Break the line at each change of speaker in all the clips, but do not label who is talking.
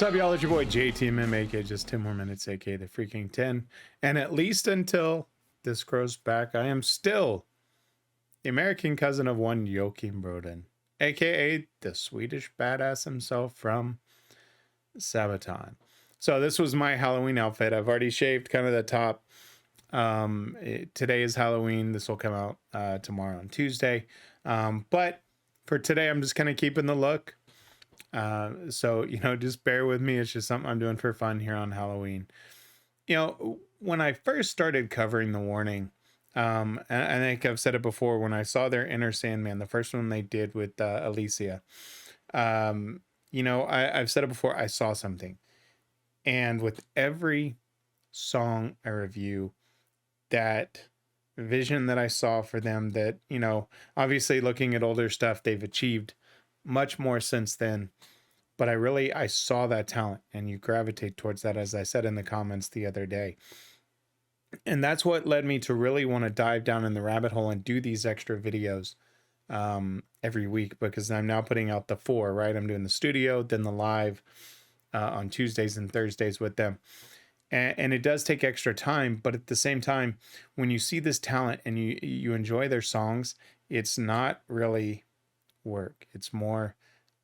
What's up, y'all? It's your boy JTMM, aka Just 10 More Minutes, aka the Freaking 10. And at least until this grows back, I am still the American cousin of one Joachim Broden, aka the Swedish badass himself from Sabaton. So this was my Halloween outfit. I've already shaved kind of the top. Today is Halloween. This will come out tomorrow on Tuesday. But for today, I'm just kind of keeping the look. So, just bear with me. It's just something I'm doing for fun here on Halloween. When I first started covering the Warning, and I think I've said it before, when I saw their Inner Sandman, the first one they did with Alicia, I've said it before, I saw something. And with every song I review, that vision that I saw for them, that, obviously looking at older stuff, they've achieved much more since then, but I saw that talent, and you gravitate towards that, as I said in the comments the other day. And that's what led me to really want to dive down in the rabbit hole and do these extra videos every week, because I'm now putting out the 4, right? I'm doing the studio, then the live on Tuesdays and Thursdays with them. And it does take extra time, but at the same time, when you see this talent and you enjoy their songs, it's not really work. It's more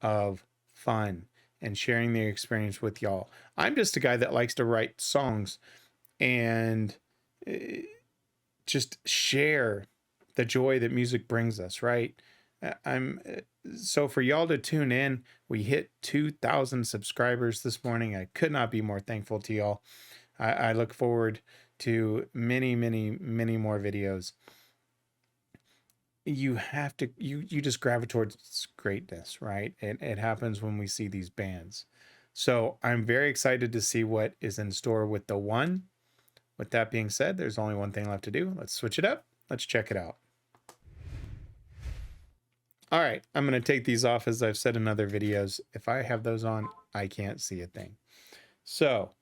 of fun and sharing the experience with y'all. I'm just a guy that likes to write songs and just share the joy that music brings us, right? So for y'all to tune in, we hit 2,000 subscribers this morning. I could not be more thankful to y'all. I look forward to many, many, many more videos. You just gravitate towards greatness, right? It happens when we see these bands. So I'm very excited to see what is in store with the one. With that being said, there's only one thing left to do. Let's switch it up. Let's check it out. All right, I'm going to take these off, as I've said in other videos. If I have those on, I can't see a thing. So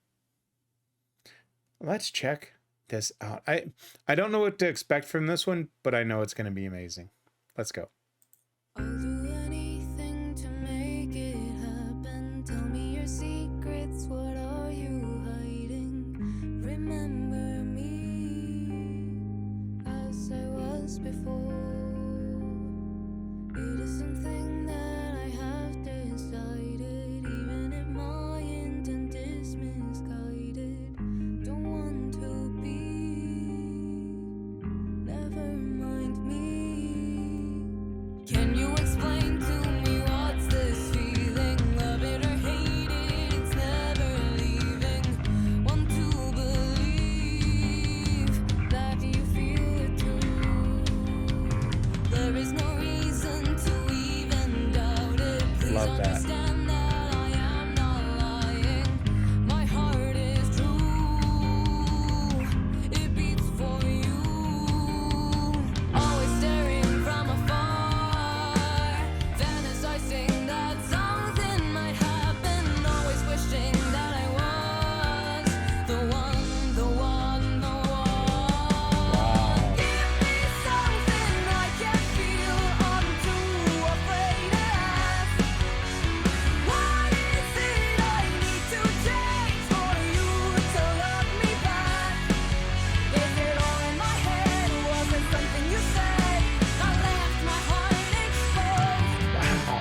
let's check this out. I don't know what to expect from this one, but I know it's going to be amazing. Let's go.
I'll do anything to make it happen. Tell me your secrets, what are you hiding? Remember me as I was before. It is something that I have decided, even if my intent is misguided. Don't want to be, never mind me. Can you explain to me what's this feeling? Love it or hate it, it's never leaving. Want to believe that you feel it too. There is no reason to even doubt it. Please
Love that.
understand that I am not lying. My heart is true. It beats for you. Always staring from afar, fantasizing that something might happen. Always wishing that I was the one, the one, the one. Give me something I can feel. I'm too afraid to ask. What is it I need to change for you to love me back? Is it all in my head? Was it something you said? I left my heart exposed.
Wow.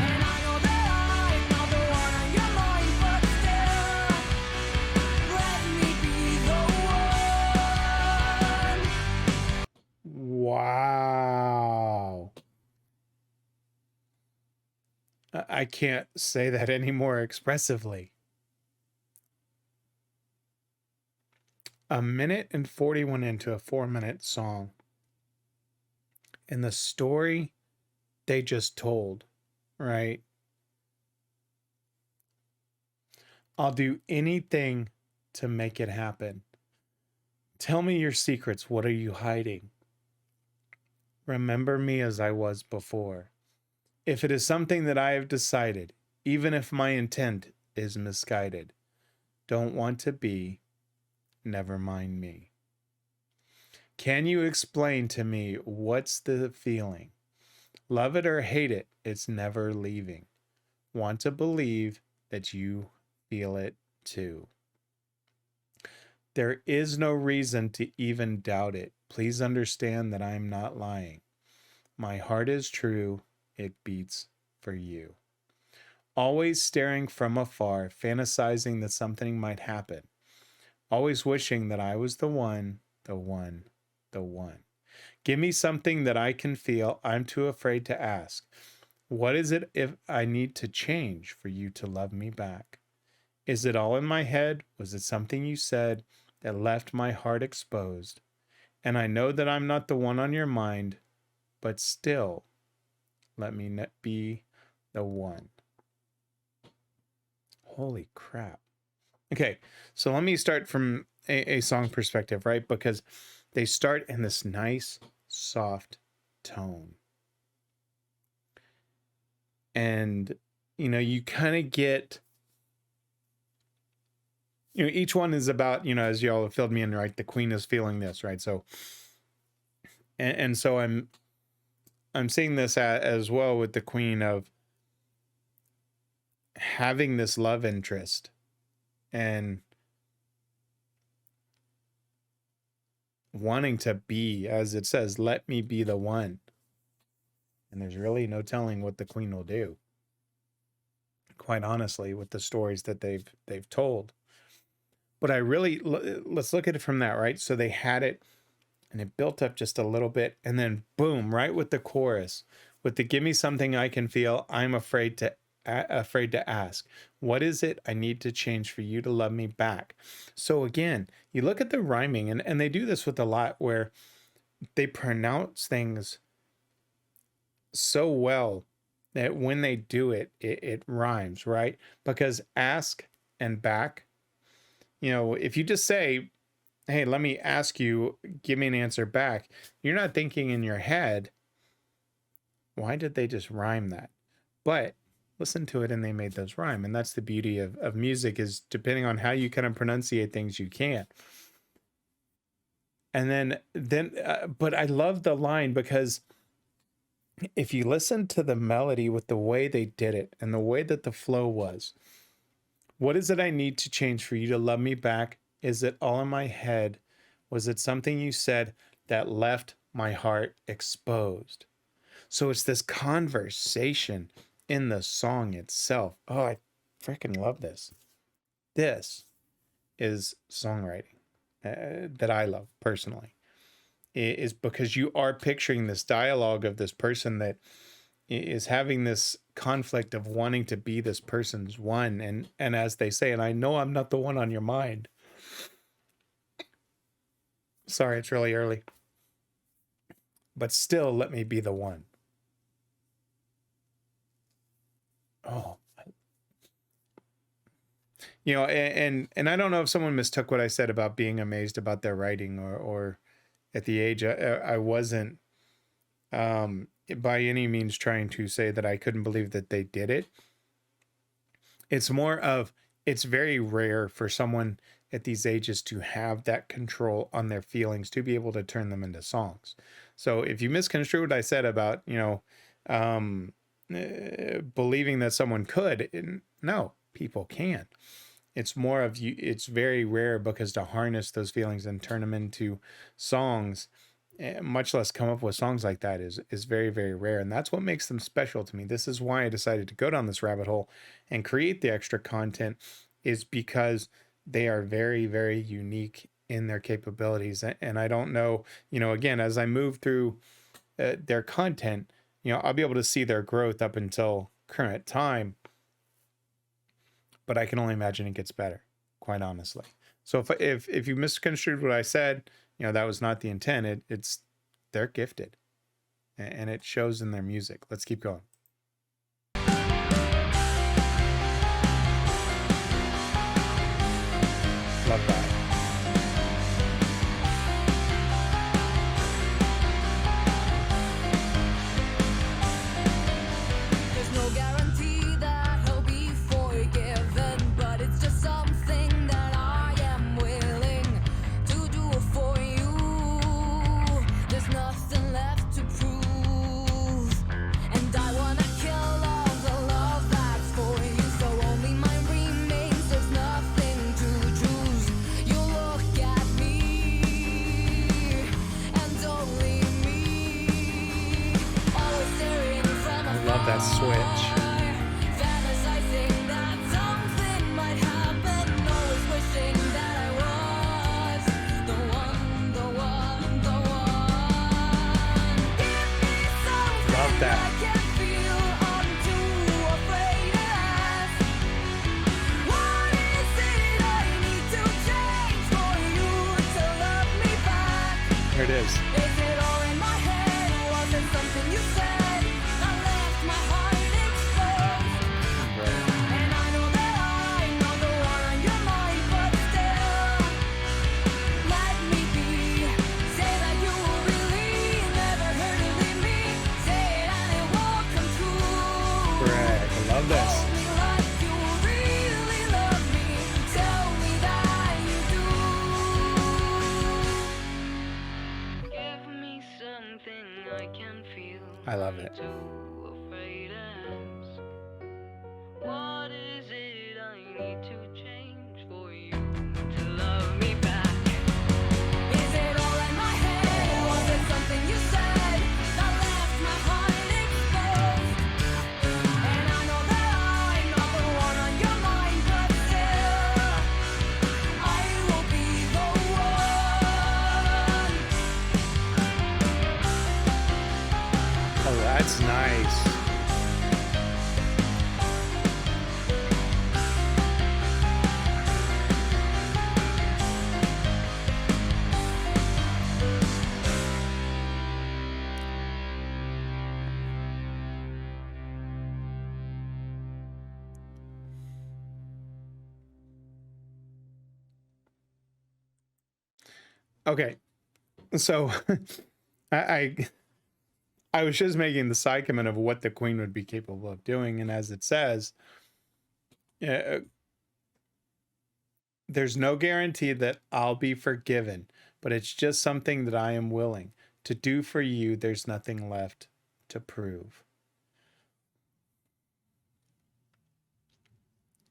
And I know that I'm not the one on your mind, but still, let me be the one.
Wow. I can't say that any more expressively. 1 minute and 41 into a 4-minute song. And the story they just told, right? I'll do anything to make it happen. Tell me your secrets. What are you hiding? Remember me as I was before. If it is something that I have decided, even if my intent is misguided, don't want to be, never mind me. Can you explain to me what's the feeling? Love it or hate it, it's never leaving. Want to believe that you feel it too. There is no reason to even doubt it. Please understand that I'm not lying. My heart is true. It beats for you. Always staring from afar, fantasizing that something might happen. Always wishing that I was the one, the one, the one. Give me something that I can feel. I'm too afraid to ask. What is it if I need to change for you to love me back? Is it all in my head? Was it something you said that left my heart exposed? And I know that I'm not the one on your mind, but still, let me be the one. Holy crap. Okay, so let me start from a song perspective, right? Because they start in this nice, soft tone. And, you kind of get, each one is about, as y'all have filled me in, right? The queen is feeling this, right? So, and so I'm seeing this as well with the queen of having this love interest and wanting to be, as it says, let me be the one. And there's really no telling what the queen will do, quite honestly, with the stories that they've told. But let's look at it from that, right? So they had it and it built up just a little bit, and then boom, right with the chorus, with the give me something I can feel, I'm afraid to ask. What is it I need to change for you to love me back? So again, you look at the rhyming, and they do this with a lot where they pronounce things so well that when they do it, it rhymes, right? Because ask and back, if you just say, hey, let me ask you, give me an answer back, you're not thinking in your head, why did they just rhyme that? But listen to it and they made those rhyme. And that's the beauty of music, is depending on how you kind of pronunciate things, you can. And then but I love the line, because if you listen to the melody with the way they did it and the way that the flow was, what is it I need to change for you to love me back? Is it all in my head? Was it something you said that left my heart exposed? So it's this conversation in the song itself. Oh, I freaking love this. This is songwriting that I love personally. It is because you are picturing this dialogue of this person that is having this conflict of wanting to be this person's one. And as they say, and I know I'm not the one on your mind. Sorry, it's really early. But still, let me be the one. Oh, and I don't know if someone mistook what I said about being amazed about their writing, or at the age I wasn't by any means trying to say that I couldn't believe that they did it. It's more of, it's very rare for someone at these ages to have that control on their feelings, to be able to turn them into songs. So if you misconstrue what I said about, believing that someone could, no, people can. It's more of you. It's very rare, because to harness those feelings and turn them into songs, much less come up with songs like that, is very, very rare. And that's what makes them special to me. This is why I decided to go down this rabbit hole and create the extra content, is because they are very, very unique in their capabilities. And I don't know, again, as I move through their content, I'll be able to see their growth up until current time, but I can only imagine it gets better, quite honestly. So if you misconstrued what I said, that was not the intent. It's they're gifted, and it shows in their music. Let's keep going. Love that.
There's no guarantee that he'll be forgiven, but it's just something that I am willing to do for you. There's nothing left to prove, and I want
that switch.
Fantasizing that something might happen, always wishing that I was the one, the one, the one. Give me something
Love that.
I can feel, I'm too afraid to ask. What is it I need to change for you to love me back?
Here it is.
Is it all in my head? Was it something you said that left my heart exposed? And I know that I'm not the one on your mind, but still, let me be. Say that you will really never hurt to leave me. Say it and it will come true.
Correct. I love this.
Hold me like you really love me. Tell me that you do. Give me something I can feel.
I love it.
Too afraid to ask. What is it I need to change for you to love me back? Is it all in my head? Was it something you said that left my heart exposed? And I know that I'm not the one on your mind, but still, I will be the one.
Oh, that's nice. Okay, so I was just making the side comment of what the Queen would be capable of doing, and as it says, there's no guarantee that I'll be forgiven, but it's just something that I am willing to do for you. There's nothing left to prove.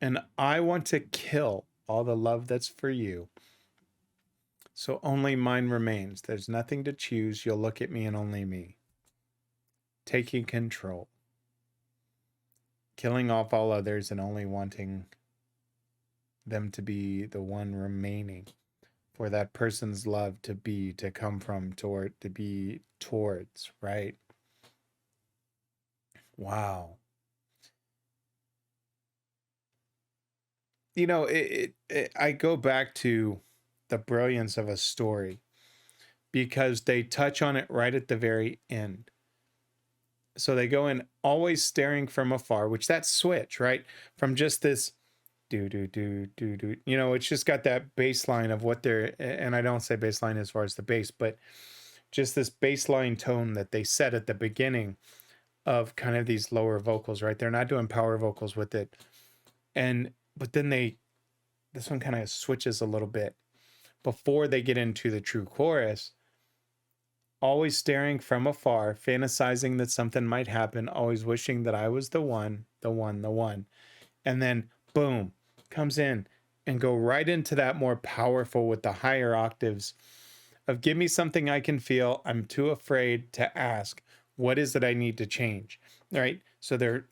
And I want to kill all the love that's for you. So only mine remains. There's nothing to choose. You'll look at me and only me. Taking control. Killing off all others and only wanting them to be the one remaining. For that person's love to be, to come from, toward, to be towards, right? Wow. You know, I go back to the brilliance of a story because they touch on it right at the very end. So they go in always staring from afar, which that switch, right? From just this do, you know, it's just got that bass line of what they're, and I don't say bass line as far as the bass, but just this bass line tone that they set at the beginning of kind of these lower vocals, right? They're not doing power vocals with it. But then this one kind of switches a little bit before they get into the true chorus. Always staring from afar, fantasizing that something might happen, always wishing that I was the one, the one, the one. And then boom, comes in and go right into that more powerful with the higher octaves of give me something I can feel. I'm too afraid to ask. What is it I need to change? Right? So they're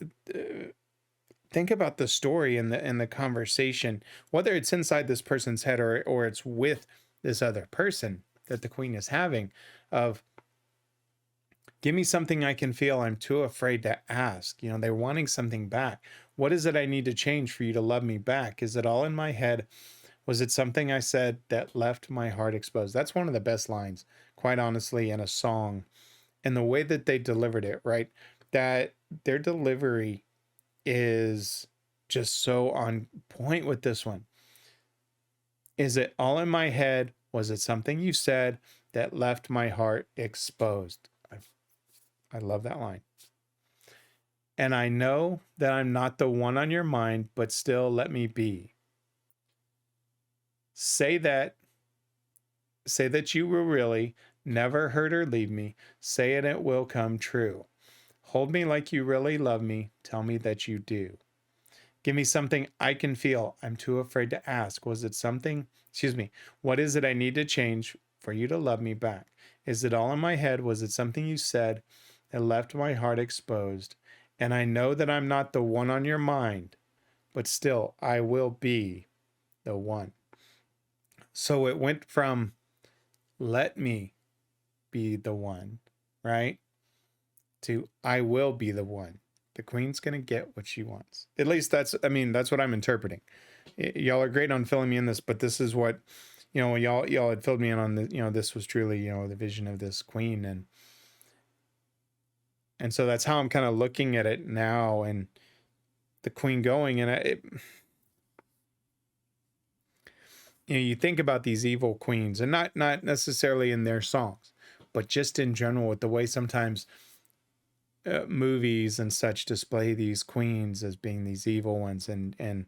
think about the story and the conversation, whether it's inside this person's head or it's with this other person that the Queen is having, of give me something I can feel. I'm too afraid to ask. You know, they're wanting something back. What is it I need to change for you to love me back? Is it all in my head? Was it something I said that left my heart exposed? That's one of the best lines, quite honestly, in a song. And the way that they delivered it, right? That their delivery is just so on point with this one. Is it all in my head? Was it something you said that left my heart exposed? I love that line. And I know that I'm not the one on your mind, but still let me be. Say that you will really never hurt or leave me. Say it, it will come true. Hold me like you really love me. Tell me that you do. Give me something I can feel. I'm too afraid to ask. Was it something, what is it I need to change for you to love me back? Is it all in my head? Was it something you said that left my heart exposed? And I know that I'm not the one on your mind, but still, I will be the one. So it went from let me be the one, right? To I will be the one. The queen's going to get what she wants. At least that's what I'm interpreting. Y'all are great on filling me in this, but this is what, y'all had filled me in on the, this was truly, the vision of this queen. And so that's how I'm kind of looking at it now, and the queen going, and you think about these evil queens, and not necessarily in their songs, but just in general with the way sometimes movies and such display these queens as being these evil ones, and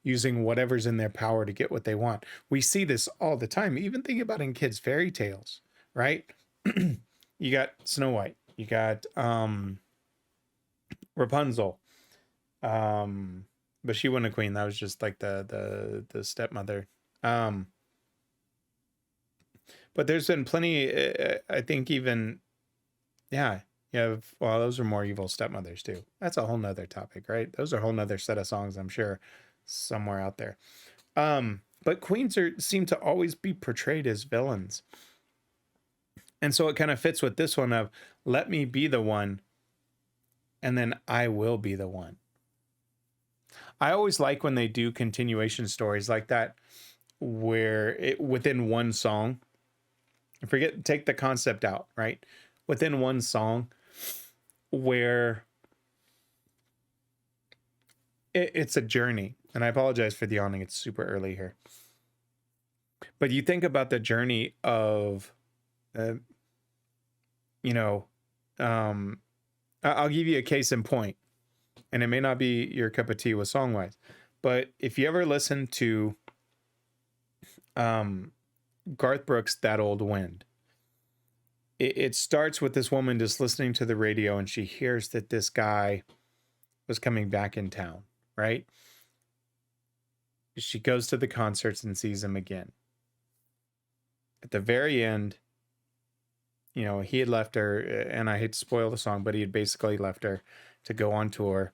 using whatever's in their power to get what they want. We see this all the time. Even think about in kids' fairy tales, right? You got Snow White, you got Rapunzel, but she wasn't a queen. That was just like the stepmother. But there's been plenty. I think even, yeah, you have. Well, those are more evil stepmothers too. That's a whole nother topic, right? Those are a whole nother set of songs, I'm sure, somewhere out there. But queens seem to always be portrayed as villains, and so it kind of fits with this one of let me be the one, and then I will be the one. I always like when they do continuation stories like that, where within one song, take the concept out, right? Within one song, where it's a journey. And I apologize for the yawning, it's super early here. But you think about the journey of, I'll give you a case in point, and it may not be your cup of tea with song-wise, but if you ever listen to Garth Brooks' That Old Wind, it starts with this woman just listening to the radio, and she hears that this guy was coming back in town, right? She goes to the concerts and sees him again. At the very end, he had left her, and I hate to spoil the song, but he had basically left her to go on tour.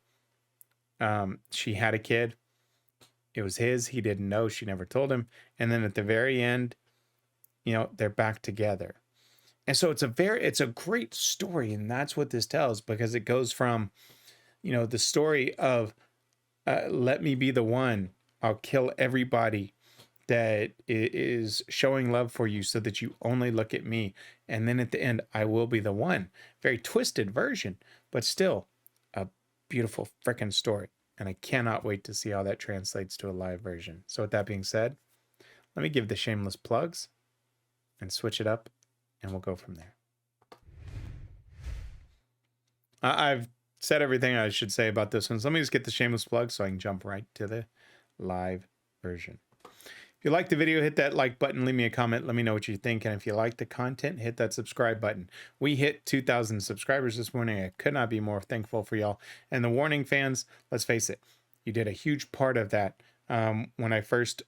She had a kid. It was his. He didn't know. She never told him. And then at the very end, they're back together. And so it's a great story. And that's what this tells, because it goes from, the story of, let me be the one. I'll kill everybody that is showing love for you so that you only look at me. And then at the end, I will be the one. Very twisted version, but still a beautiful freaking story. And I cannot wait to see how that translates to a live version. So with that being said, let me give the shameless plugs and switch it up, and we'll go from there. I've said everything I should say about this one. So let me just get the shameless plug so I can jump right to the live version. If you like the video, hit that like button, leave me a comment, let me know what you think. And if you like the content, hit that subscribe button. We hit 2,000 subscribers this morning. I could not be more thankful for y'all. And the Warning fans, let's face it, you did a huge part of that when I first,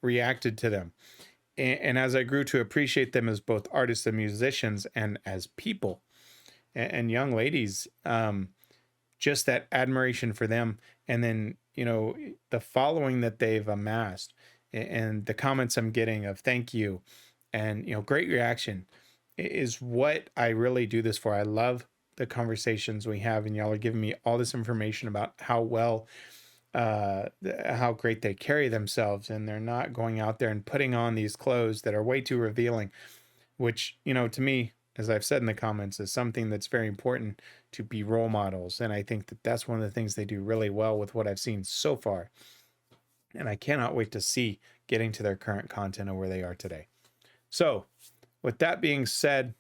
reacted to them. And as I grew to appreciate them as both artists and musicians and as people and young ladies, just that admiration for them. And then, the following that they've amassed and the comments I'm getting of thank you and, great reaction is what I really do this for. I love the conversations we have, and y'all are giving me all this information about how great they carry themselves, and they're not going out there and putting on these clothes that are way too revealing, which, to me, as I've said in the comments, is something that's very important, to be role models. And I think that that's one of the things they do really well with what I've seen so far. And I cannot wait to see getting to their current content and where they are today. So with that being said,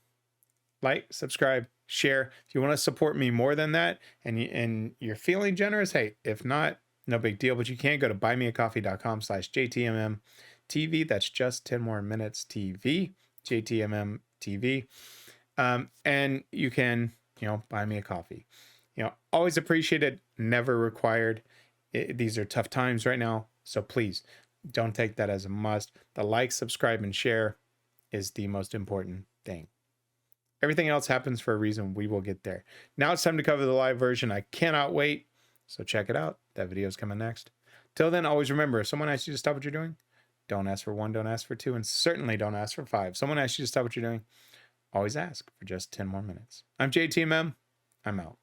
like, subscribe, share. If you want to support me more than that and you're feeling generous, hey, if not, no big deal, but you can go to buymeacoffee.com/JTMM TV. That's just 10 more minutes TV, JTMM TV. And you can, buy me a coffee. Always appreciated, never required. These are tough times right now, so please don't take that as a must. The like, subscribe, and share is the most important thing. Everything else happens for a reason. We will get there. Now it's time to cover the live version. I cannot wait. So check it out. That video is coming next. Till then, always remember, if someone asks you to stop what you're doing, don't ask for 1, don't ask for 2, and certainly don't ask for 5. Someone asks you to stop what you're doing, always ask for just 10 more minutes. I'm JTMM. I'm out.